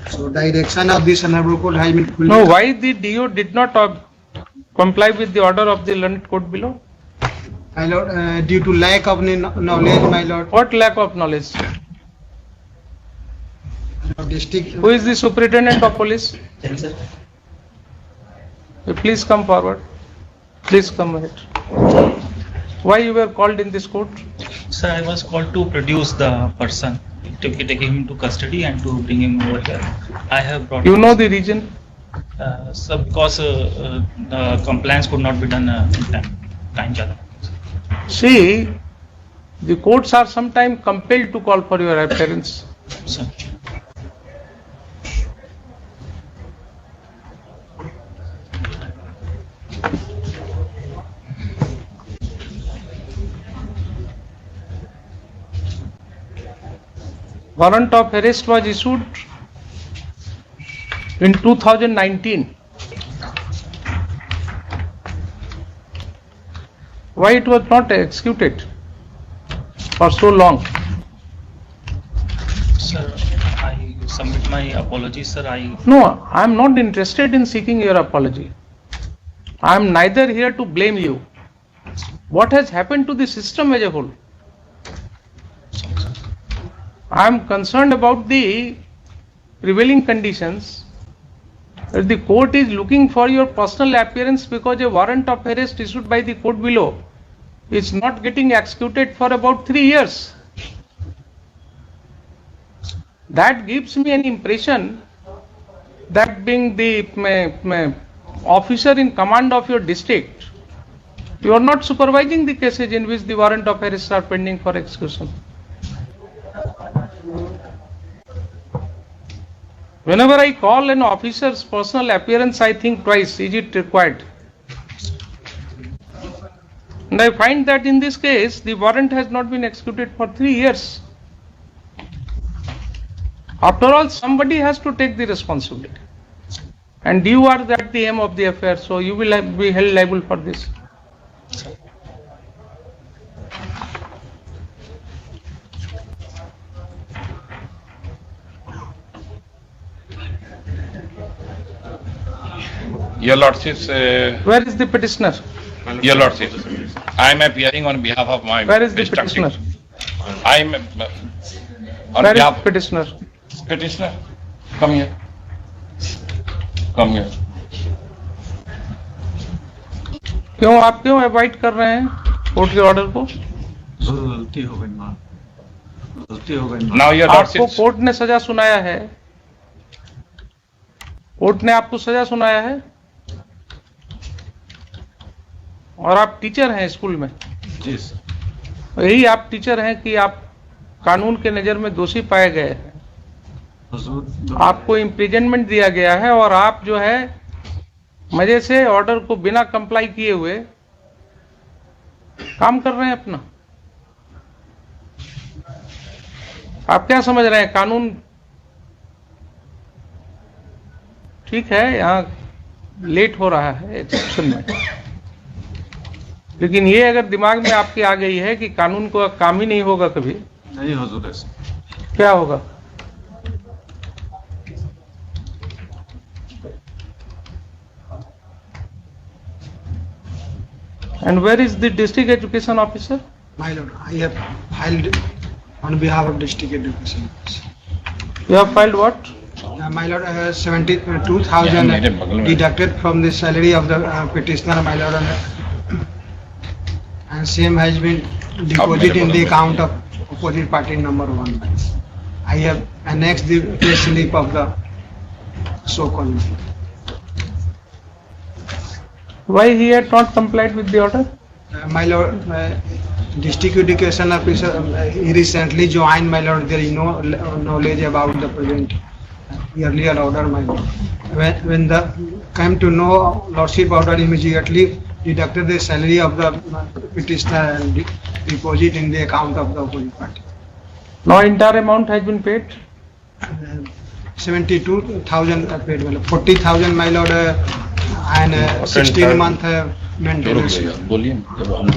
So direction of this honorable court has been fully. No, why the DO did not comply with the order of the learned court below? My lord, due to lack of knowledge, my lord, What lack of knowledge? district. Who is the superintendent of police? Please come forward. Please come ahead. Why you were called in this court? Sir, I was called to produce the person, to take him to custody and to bring him over here. I have brought. You know the reason? Sir, because the compliance could not be done in time. See, the courts are sometimes compelled to call for your appearance. Sir. Warrant of arrest was issued in 2019. Why it was not executed for so long? Sir, I submit my apologies, sir. No, I am not interested in seeking your apology. I am neither here to blame you. What has happened to the system as a whole? I am concerned about the prevailing conditions. That the court is looking for your personal appearance because a warrant of arrest issued by the court below is not getting executed for about 3 years. That gives me an impression that being the officer in command of your district, you are not supervising the cases in which the warrant of arrest are pending for execution. Whenever I call an officer's personal appearance, I think twice, is it required? And I find that in this case, the warrant has not been executed for 3 years. After all, somebody has to take the responsibility. And you are at the aim of the affair, so you will be held liable for this. Your Lordships, Where is the petitioner? Your Lordships, I am appearing on behalf of my Where is the district. petitioner? I am on Where behalf is petitioner? petitioner. Come here. Come here. आप क्यों avoid कर रहे हैं court के order को? गलती हो गई मां, गलती हो गई। Now your आपको Lordships, कोर्ट ने सजा सुनाया है, कोर्ट ने आपको सजा सुनाया है और आप टीचर हैं स्कूल में। जी सर। यही आप टीचर हैं कि आप कानून के नजर में दोषी पाए गए हैं, आपको इम्प्रिजनमेंट दिया गया है और आप जो है मजे से ऑर्डर को बिना कंप्लाई किए हुए काम कर रहे हैं अपना। आप क्या समझ रहे हैं कानून ठीक है, यहाँ लेट हो रहा है एक्सेप्शन में, लेकिन ये अगर दिमाग में आपके आ गई है कि कानून को काम ही नहीं होगा कभी, नहीं हुजूर है। क्या होगा? And where is the district education officer? My lord, I have filed on behalf of district education. You have filed what? My lord, 72,000 deducted from the salary of the petitioner, my lord, and same has been deposited in the account of opposite party number 1. I have annexed the pay slip of the so-called. Why he had not complied with the order? My lord, district education officer, he recently joined, my lord. There is no knowledge about the present earlier order, my lord. When the came to know lordship order, immediately deducted the salary of the petitioner and deposit in the account of the opposite party. No entire amount has been paid. 72,000 paid, my lord. 40,000, my lord, and 16 month maintenance.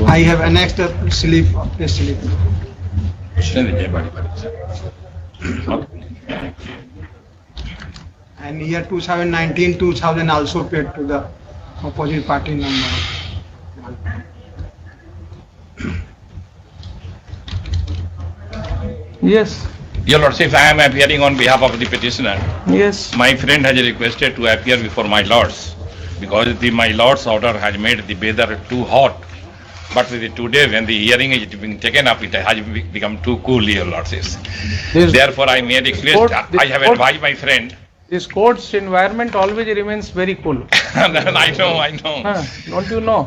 I have annexed the slip of the slip. and year 2019, 2000 also paid to the opposite party number. Yes, Your Lordship, I am appearing on behalf of the petitioner. yes. My friend has requested to appear before my lords because my lord's order has made the weather too hot. But today, when the hearing is being taken up, it has become too cool, Your Lordship. This- Therefore, I may request. Court- I have court- advised my friend. This court's environment always remains very cool. I know, Huh, don't you know?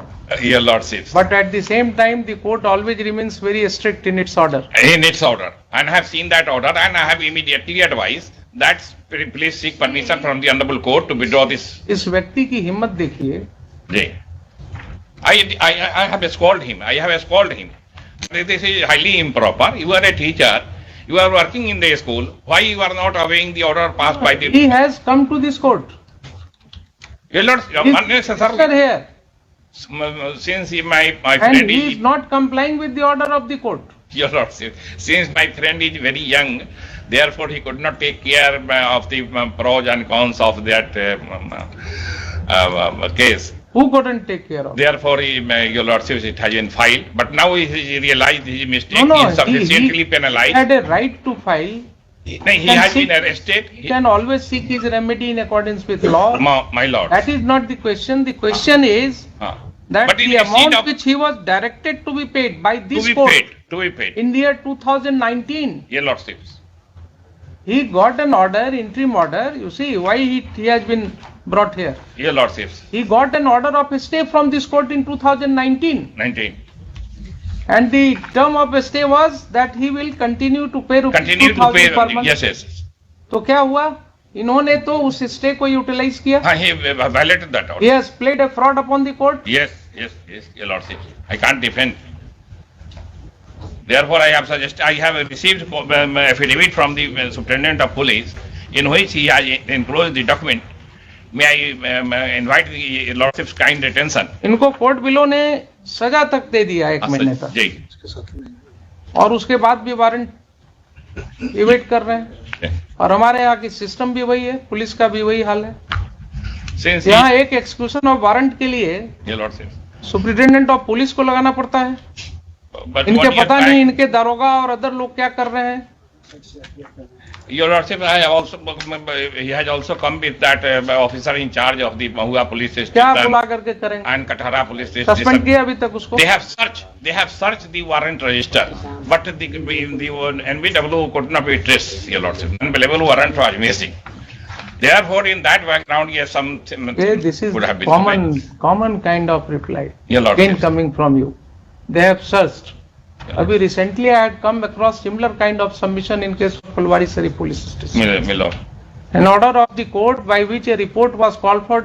Your Lordship. But at the same time, the court always remains very strict in its order. In its order, and I have seen that order, and I have immediately advised that please seek permission from the honorable court to withdraw this. इस व्यक्ति की हिम्मत देखिए. Day. I have scolded him. I have scolded him. This is highly improper. You are a teacher. You are working in the school. Why you are not obeying the order passed by the? He has come to this court. Your Lord, His unnecessarily. sister here. Since my And friend he is is, not complying with the order of the court. Your Lord, since my friend is very young, therefore he could not take care of the pros and cons of that case. Who couldn't take care of? Therefore, Your Lordship, it has been filed. But now he realized his mistake. No, He no, is sufficiently he penalized. had a right to file. He can has seek- been arrested. He can always seek his remedy in accordance with law. My lord. That is not the question. The question is that But in the receipt amount of- which he was directed to be paid by to this be court paid. To be paid. in the year 2019, Your Lordship. he got an order, interim order. You see why he has been brought here. Your Lordship. He got an order of stay from this court in 2019. 19. And the term of stay was that he will continue to pay rupees Continue to 2000 pay. per month. Yes. तो क्या हुआ? इन्होंने तो उस stay को utilise किया. He violated that order. He has played a fraud upon the court. Yes, Your Lordship. I can't defend. Therefore, I have received affidavit from the Superintendent of Police in which he has enclosed the document. May I invite the Your Lordship's kind attention? इनको court below ने सजा तक दे दिया 1 महीने तक. जी. और उसके बाद भी वारंट इवेट कर रहे हैं. और हमारे यहाँ की सिस्टम भी वही है, पुलिस का भी वही हाल है. Since यहाँ एक एक्सक्यूशन ऑफ वारंट के लिए Your Lordship. Superintendent of police को लगाना पड़ता है. But इनके 1 year पता back- नहीं इनके दारोगा और अदर लोग क्या कर रहे हैं. Your Lordship, he has also come with that officer in charge of the Mahua police क्या station बुला करके करेंगे. and Kathara police station. Suspend किया अभी तक उसको. They have searched the warrant register, but the NBW could not be traced, Your Lordship. Unbelievable warrant was missing. Therefore, in that background, yes, This is would have been common kind of reply. Your Lordship. Again coming from you. They have searched. Abhi recently I had come across similar kind of submission in case of Fulwari Sari police station. My lord. An order of the court by which a report was called for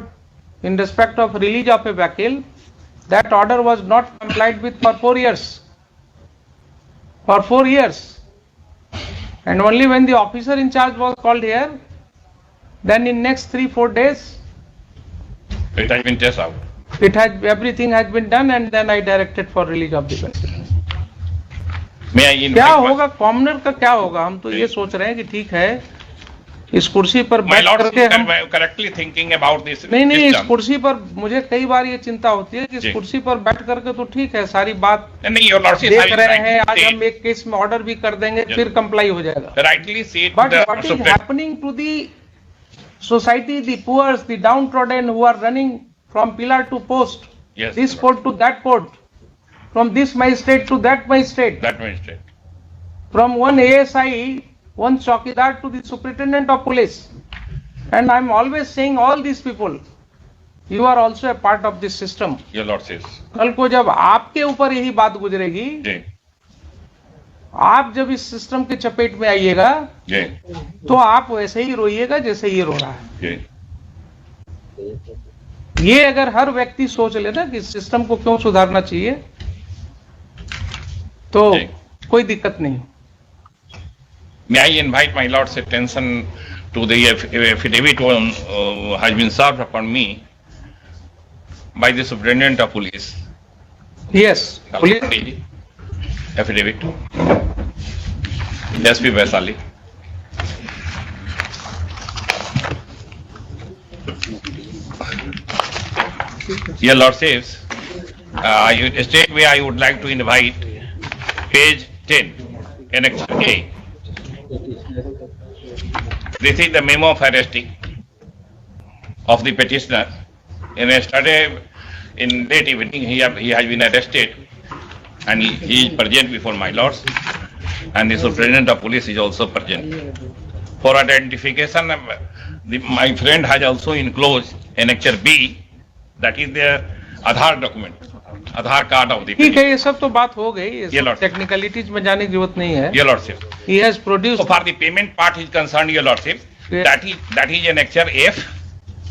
in respect of release of a vehicle, that order was not complied with for 4 years. For 4 years. And only when the officer in charge was called here, then in next 3-4 days, It has been tested out. everything has been done and then I directed for release of the vehicle. May I invite क्या my- होगा commoner का क्या होगा? हम तो ये सोच रहे हैं कि ठीक है इस कुर्सी पर My बैठ lord, करके हम correctly thinking about this. नहीं इस system. कुर्सी पर मुझे कई बार ये चिंता होती है कि इस जी। कुर्सी पर बैठ करके तो ठीक है सारी बात नहीं, Your Lordship, देख I रहे हैं. आज rightly हम एक केस में ऑर्डर भी कर देंगे जी। फिर कंप्लाई हो जाएगा. rightly said but the what is Supreme- happening to the society, the poors, the downtrodden who are running from pillar to post, Yes, this Lord. court to that court, from this magistrate to that magistrate, That magistrate. from one ASI, one Chowkidar to the superintendent of police. And I'm always saying all these people, you are also a part of this system. Your Lordship. कल को जब आपके ऊपर यही बात गुजरेगी, जी. आप जब इस सिस्टम के चपेट में आइएगा, जी. तो आप वैसे ही रोइएगा जैसे ये रो रहा है. जी. ये अगर हर व्यक्ति सोच ले ना कि सिस्टम को क्यों सुधारना चाहिए, तो जी. कोई दिक्कत नहीं. May I invite my lord's attention to the affidavit has been served upon me by the superintendent of police. Yes, police. Affidavit. SP Vaisali. Your Lordships, straightway I would like to invite page 10, Annexure A. This is the memo of arresting of the petitioner. And yesterday in late evening he has been arrested and he is present before my lords, and the superintendent of police is also present. For identification, my friend has also enclosed Annexure B, that is the Aadhaar document, Aadhaar card of the ठीक है, petitioner. ये सब तो बात हो गई, ये Dear सब Lord. टेक्निकलिटीज में जाने की जरूरत नहीं है. Your Lordship. He has So produced. far the payment part is concerned, Your Lordship, Yeah. that is Annexure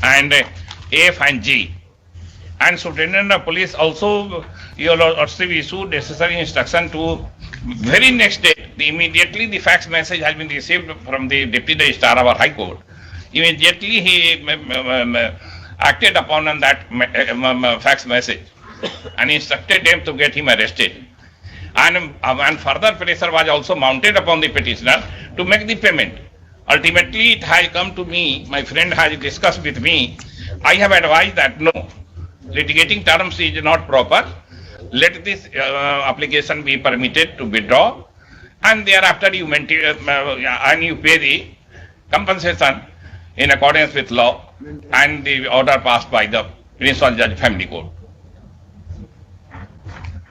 F and G. And Superintendent of Police also, Your Lordship, issued necessary instruction to very next day, immediately the fax message has been received from the Deputy Registrar of our High Court. Immediately he acted upon that fax message and instructed them to get him arrested. And further pressure was also mounted upon the petitioner to make the payment. Ultimately, it has come to me, my friend has discussed with me, I have advised that no, litigating terms is not proper. Let this application be permitted to withdraw, and thereafter you pay the compensation in accordance with law and the order passed by the Principal Judge Family Court.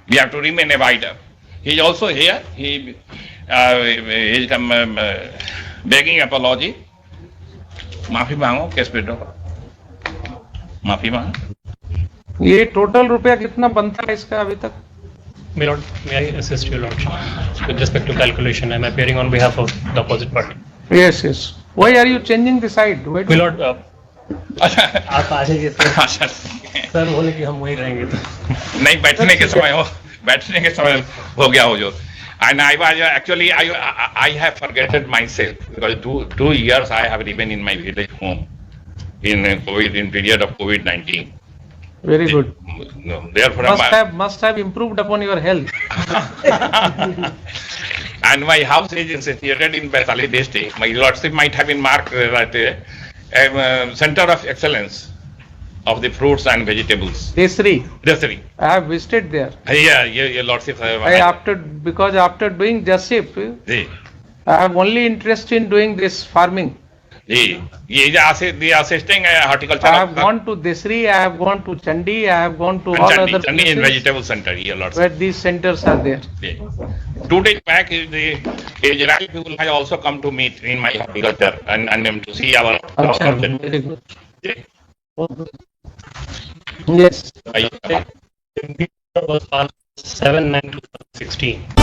We have to remain a wider. He is also here. He is begging apology. माफी मांगो, case withdraw करो. माफी मांगो. ये total रुपया कितना बनता है इसका अभी तक? May I assist your lordship with respect to calculation? I am appearing on behalf of the opposite party. Yes, yes. Why are you changing the side? Why My do- lord, आप आ जाइए sir बोले कि हम वहीं रहेंगे तो. नहीं, बैठने के समय हो गया हो जो. And I was actually I have forgotten myself because two years I have remained in my village home in period of COVID-19. Very good. No, therefore Must have improved upon your health. and my house is situated in Vaishali district. My lordship might have been marked as a center of excellence of the fruits and vegetables. Desri, Dasari. I have visited there. Yeah, your lordship. Because after doing justice, ji, I have only interest in doing this farming. Ji, the assisting horticulture. I have gone to Desri, I have gone to Chandi, I have gone to all other Chandi in places vegetable center, your lordship. where these centers are there. Yeah. 2 days back, the Israeli people have also come to meet in my horticulture and to see our Acha, crop. very good. Yeah. Yes. Was passed 7/9/2016.